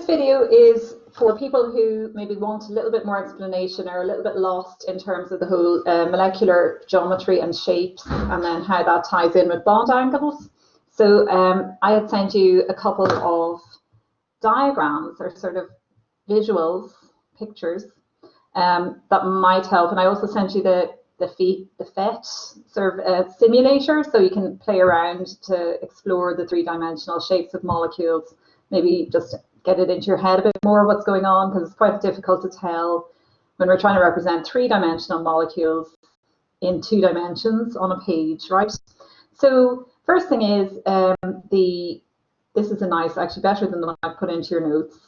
this video is for people who maybe want a little bit more explanation or a little bit lost in terms of the whole molecular geometry and shapes, and then how that ties in with bond angles. So I had sent you a couple of diagrams or sort of visuals, pictures, that might help. And I also sent you the PhET sort of simulator, so you can play around to explore the three-dimensional shapes of molecules, maybe just get it into your head a bit more what's going on, because it's quite difficult to tell when we're trying to represent three-dimensional molecules in 2 dimensions on a page, right? So first thing is, this is a nice, actually better than the one I put into your notes,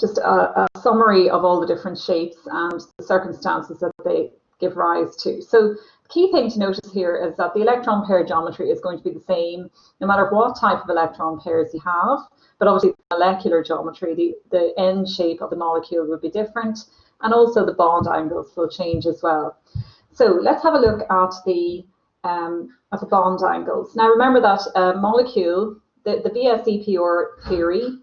just a summary of all the different shapes and the circumstances that they give rise to. So the key thing to notice here is that the electron pair geometry is going to be the same no matter what type of electron pairs you have, but obviously the molecular geometry, the end shape of the molecule will be different, and also the bond angles will change as well. So let's have a look at the bond angles. Now remember that a molecule, the VSEPR theory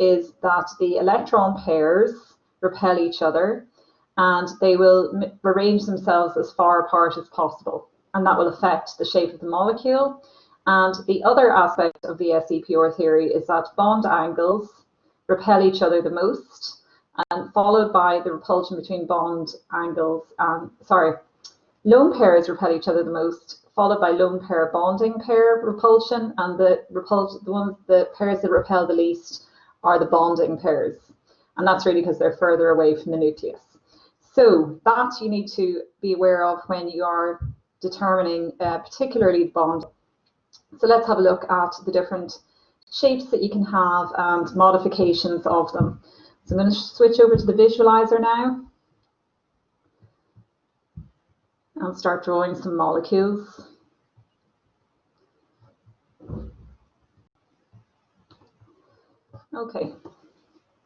is that the electron pairs repel each other, and they will arrange themselves as far apart as possible, and that will affect the shape of the molecule. And the other aspect of VSEPR theory is that bond angles repel each other the most, and followed by the repulsion between bond angles and, lone pairs repel each other the most, followed by lone pair bonding pair repulsion, and the pairs that repel the least are the bonding pairs. And that's really because they're further away from the nucleus. So that you need to be aware of when you are determining particularly the bond. So let's have a look at the different shapes that you can have and modifications of them. So I'm going to switch over to the visualizer now and start drawing some molecules. Okay,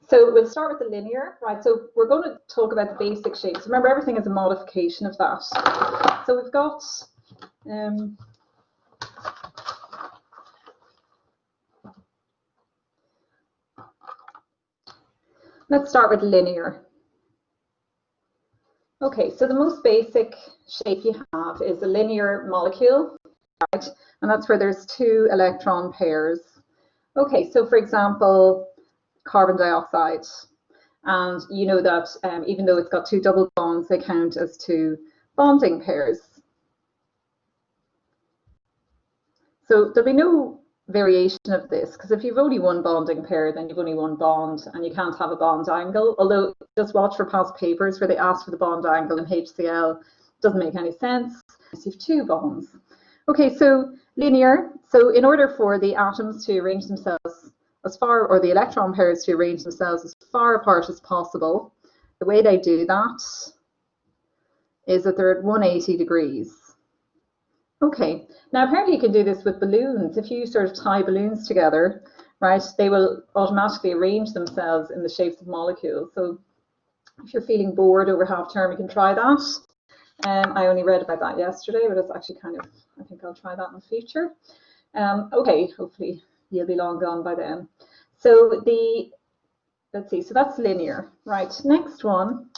so we'll start with the linear, right? So we're going to talk about the basic shapes. Remember, everything is a modification of that. So we've got let's start with linear. Okay, so the most basic shape you have is a linear molecule, right? And that's where there's 2 electron pairs. Okay, so for example, carbon dioxide. And you know that even though it's got 2 double bonds, they count as 2 bonding pairs. So there'll be no variation of this, because if you've only 1 bonding pair, then you've only 1 bond, and you can't have a bond angle. Although just watch for past papers where they ask for the bond angle in HCl. Doesn't make any sense. So you have 2 bonds. Okay, so linear. So in order for the atoms to arrange themselves as far, or the electron pairs to arrange themselves as far apart as possible, the way they do that is that they're at 180 degrees. Okay, now apparently you can do this with balloons. If you sort of tie balloons together, right, they will automatically arrange themselves in the shapes of molecules. So if you're feeling bored over half term, you can try that. I only read about that yesterday, but it's actually kind of, I think I'll try that in the future. Okay, hopefully you'll be long gone by then. So let's see, so that's linear, right? Next one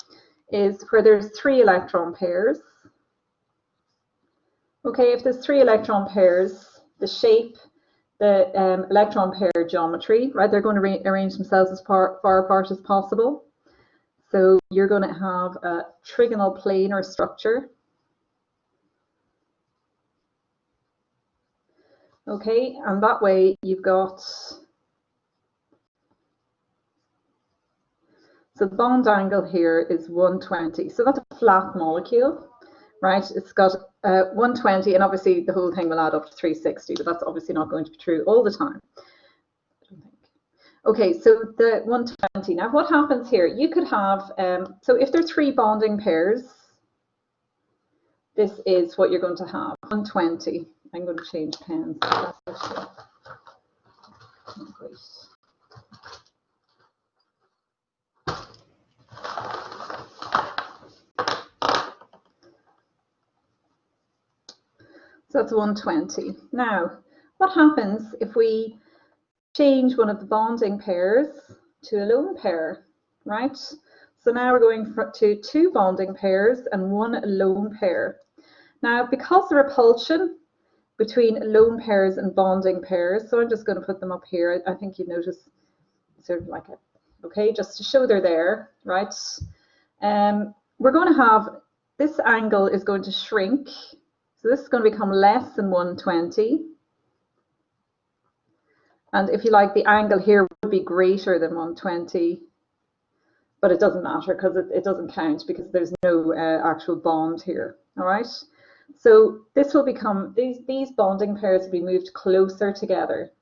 is where there's 3 electron pairs. Okay, if there's 3 electron pairs, the shape, the electron pair geometry, right, they're going to arrange themselves as far apart as possible. So you're going to have a trigonal planar structure. Okay, and that way you've got, so the bond angle here is 120. So that's a flat molecule, right? It's got 120, and obviously the whole thing will add up to 360, but that's obviously not going to be true all the time. Okay, so the 120. Now what happens here? You could have, so if there are 3 bonding pairs, this is what you're going to have, 120. I'm going to change pens. That's actually not great. So that's 120. Now, what happens if we change one of the bonding pairs to a lone pair, right? So now we're going to 2 bonding pairs and 1 lone pair. Now, because the repulsion between lone pairs and bonding pairs, so I'm just going to put them up here. I think you notice sort of like a, okay, just to show they're there, right? We're going to have, this angle is going to shrink. So this is going to become less than 120. And if you like, the angle here would be greater than 120. But it doesn't matter because it doesn't count because there's no actual bond here, all right? So this will become, these bonding pairs will be moved closer together,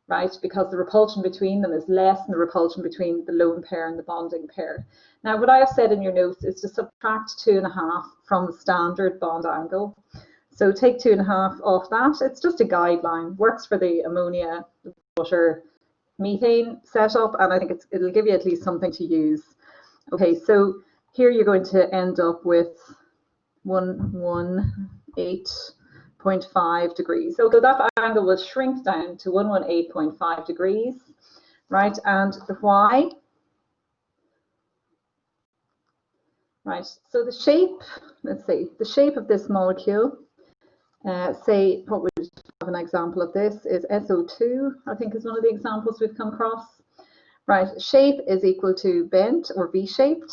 right? Because the repulsion between them is less than the repulsion between the lone pair and the bonding pair. Now, what I have said in your notes is to subtract 2.5 from the standard bond angle. So take 2.5 off that. It's just a guideline, works for the ammonia, water, methane setup, and I think it'll give you at least something to use. Okay, so here you're going to end up with 118.5 degrees. So that angle will shrink down to 118.5 degrees, right? And the why? Right, so the shape, let's see, the shape of this molecule, say, what would have an example of this is SO2, I think is one of the examples we've come across. Right, shape is equal to bent or V-shaped,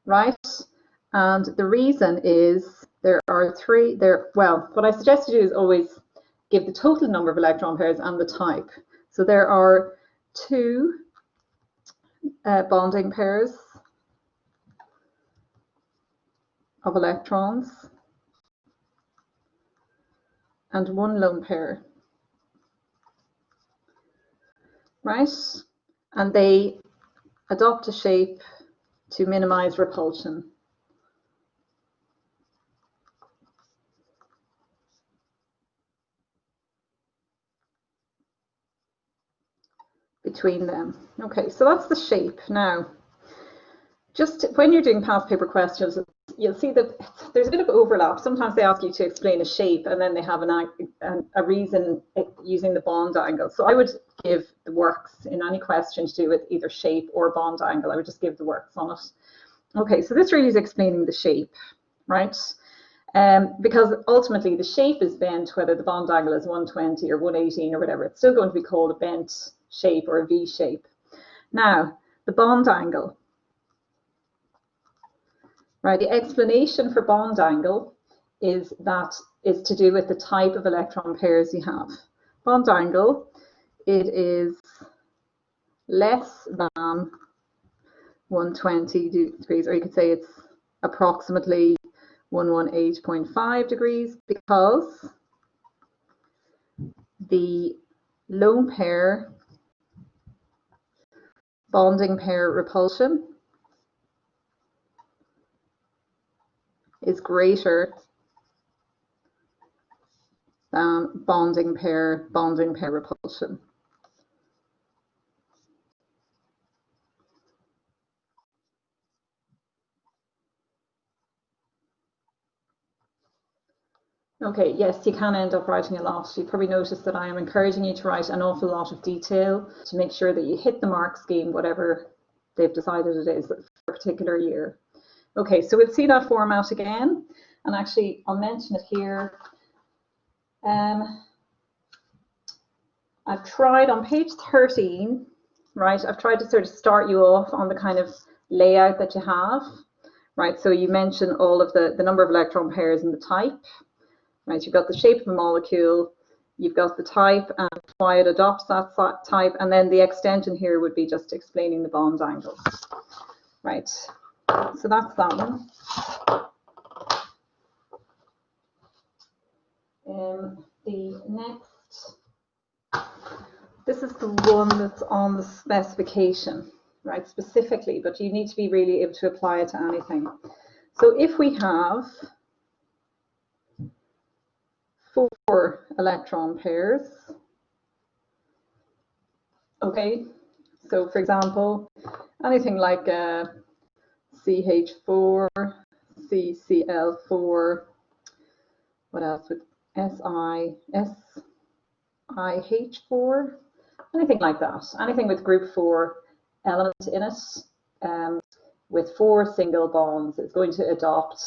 right? And the reason is there are well, what I suggest you do is always give the total number of electron pairs and the type. So there are 2 bonding pairs of electrons and 1 lone pair, right? And they adopt a shape to minimize repulsion. Between them. Okay, so that's the shape. Now, just when you're doing past paper questions, you'll see that there's a bit of overlap. Sometimes they ask you to explain a shape and then they have a reason using the bond angle. So I would give the works in any question to do with either shape or bond angle. I would just give the works on it. Okay, so this really is explaining the shape, right? Because ultimately the shape is bent, whether the bond angle is 120 or 118 or whatever, it's still going to be called a bent shape or a V shape. Now, the bond angle. Right, the explanation for bond angle is to do with the type of electron pairs you have. Bond angle, it is less than 120 degrees, or you could say it's approximately 118.5 degrees because the lone pair bonding pair repulsion is greater than bonding pair repulsion. Okay, yes, you can end up writing a lot. You probably noticed that I am encouraging you to write an awful lot of detail to make sure that you hit the mark scheme, whatever they've decided it is for a particular year. Okay, so we'll see that format again, and actually I'll mention it here. I've tried on page 13, right, I've tried to sort of start you off on the kind of layout that you have, right? So you mention all of the number of electron pairs and the type. Right, you've got the shape of a molecule, you've got the type and why it adopts that type, and then the extension here would be just explaining the bond angle. Right, so that's that one. The next, this is the one that's on the specification, right, specifically, but you need to be really able to apply it to anything. So if we have 4 electron pairs. Okay, so for example, anything like CH4, CCl4, what else with SiH4, anything like that, anything with group 4 element in it with 4 single bonds is going to adopt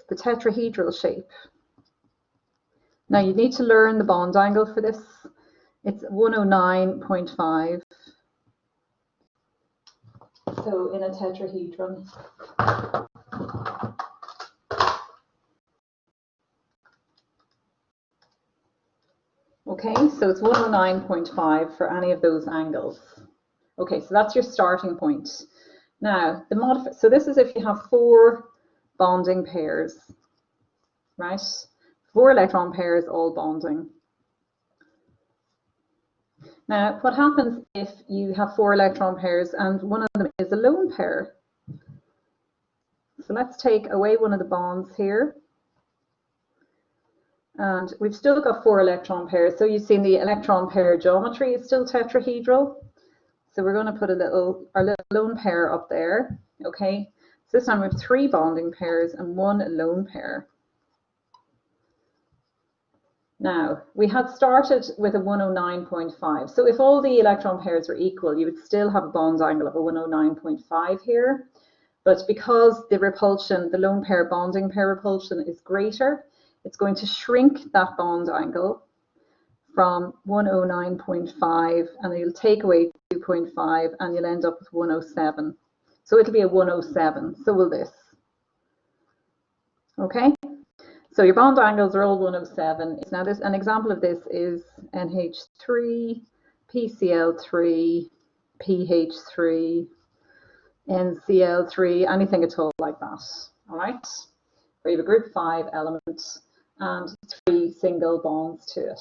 the tetrahedral shape. Now you need to learn the bond angle for this. It's 109.5. So in a tetrahedron. Okay, so it's 109.5 for any of those angles. Okay, so that's your starting point. Now, so this is if you have 4 bonding pairs, right? 4 electron pairs all bonding. Now, what happens if you have 4 electron pairs and one of them is a lone pair? So let's take away one of the bonds here. And we've still got 4 electron pairs. So you've seen the electron pair geometry is still tetrahedral. So we're going to put our little lone pair up there. Okay. So this time we have 3 bonding pairs and 1 lone pair. Now, we had started with a 109.5. So if all the electron pairs were equal, you would still have a bond angle of a 109.5 here. But because the repulsion, the lone pair bonding pair repulsion is greater, it's going to shrink that bond angle from 109.5, and you'll take away 2.5 and you'll end up with 107. So it'll be a 107. So will this. Okay? So your bond angles are all 107. Now this, an example of this is NH3, PCl3, PH3, NCl3, anything at all like that. All right? Where you have a group 5 element and 3 single bonds to it.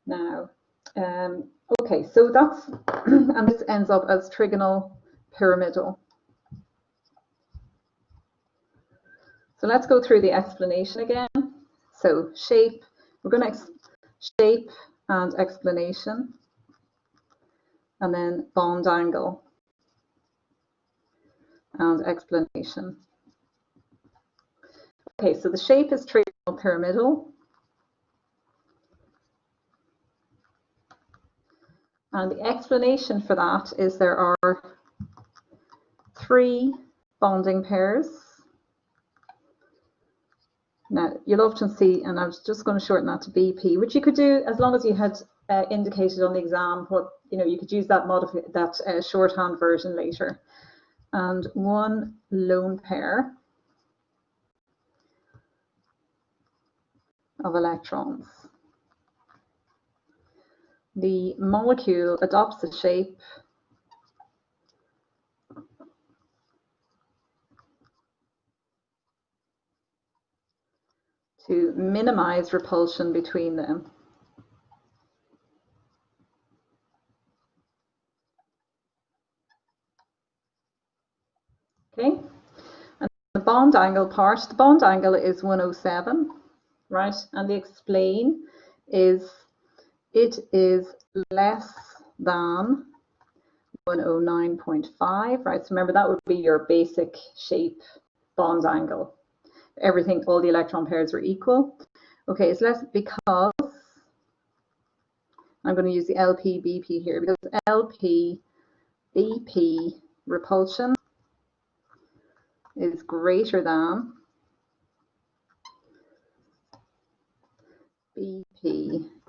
Now, okay, so that's, and this ends up as trigonal pyramidal. So let's go through the explanation again. So shape, we're going to shape and explanation, and then bond angle and explanation. Okay, so the shape is trigonal pyramidal. And the explanation for that is there are 3 bonding pairs. Now, you'll often see, and I was just going to shorten that to BP, which you could do as long as you had indicated on the exam what, you could use that shorthand version later. And 1 lone pair of electrons. The molecule adopts a shape to minimize repulsion between them. Okay, and the bond angle part, the bond angle is 107, right? And the explain is it is less than 109.5, right? So remember that would be your basic shape bond angle. Everything, all the electron pairs are equal. Okay, it's less because I'm going to use the LP-BP here, because LP-BP repulsion is greater than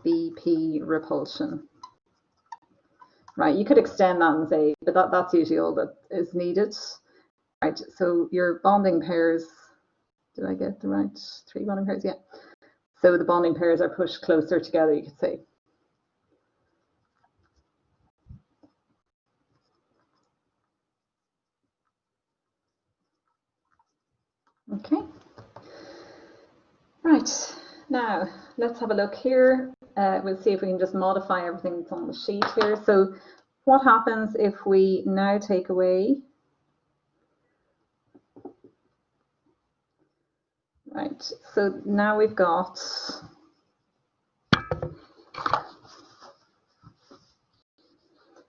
BP repulsion. Right, you could extend that and say, but that's usually all that is needed. Right, so your bonding pairs, did I get the right 3 bonding pairs? Yeah. So the bonding pairs are pushed closer together, you could say. Okay. Right, now let's have a look here. We'll see if we can just modify everything that's on the sheet here. So what happens if we now take away, right, so now we've got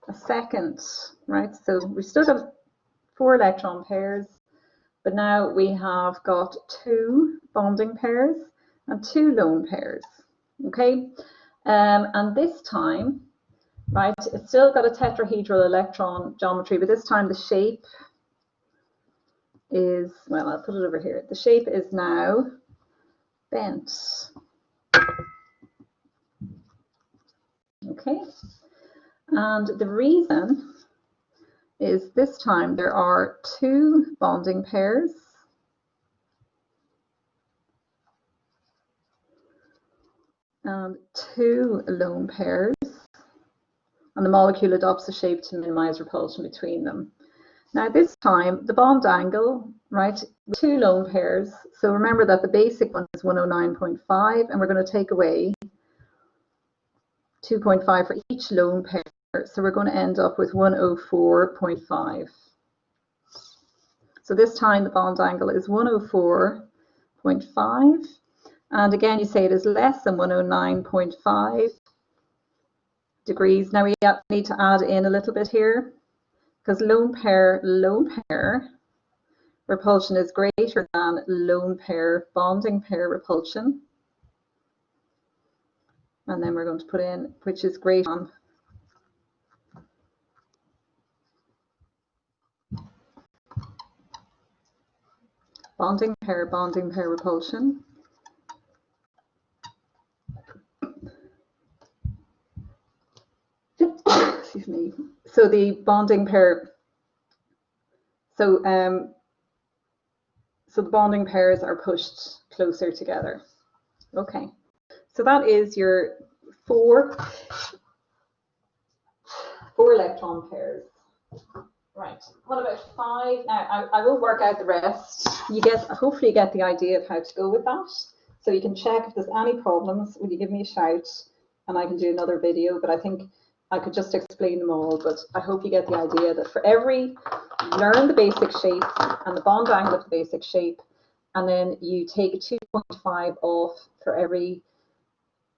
a second, right? So we still have 4 electron pairs, but now we have got 2 bonding pairs and 2 lone pairs, okay? And this time right? It's still got a tetrahedral electron geometry, but this time the shape is, well, I'll put it over here. The shape is now bent. Okay, and the reason is this time there are two bonding pairs and two lone pairs, and the molecule adopts a shape to minimize repulsion between them. Now this time the bond angle, right, two lone pairs, so remember that the basic one is 109.5 and we're going to take away 2.5 for each lone pair, so we're going to end up with 104.5. So this time the bond angle is 104.5, and again you say it is less than 109.5 degrees. Now we need to add in a little bit here, because lone pair repulsion is greater than lone pair bonding pair repulsion. And then we're going to put in which is greater than bonding pair repulsion. Excuse me. So the bonding pair, so the bonding pairs are pushed closer together. Okay, so that is your four electron pairs. Right, what about 5? Now I will work out the rest. Hopefully you get the idea of how to go with that. So you can check if there's any problems, will you give me a shout and I can do another video, but I think I could just explain them all. But I hope you get the idea that for every, learn the basic shape and the bond angle of the basic shape, and then you take a 2.5 off for every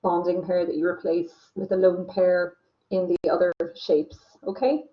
bonding pair that you replace with a lone pair in the other shapes. Okay?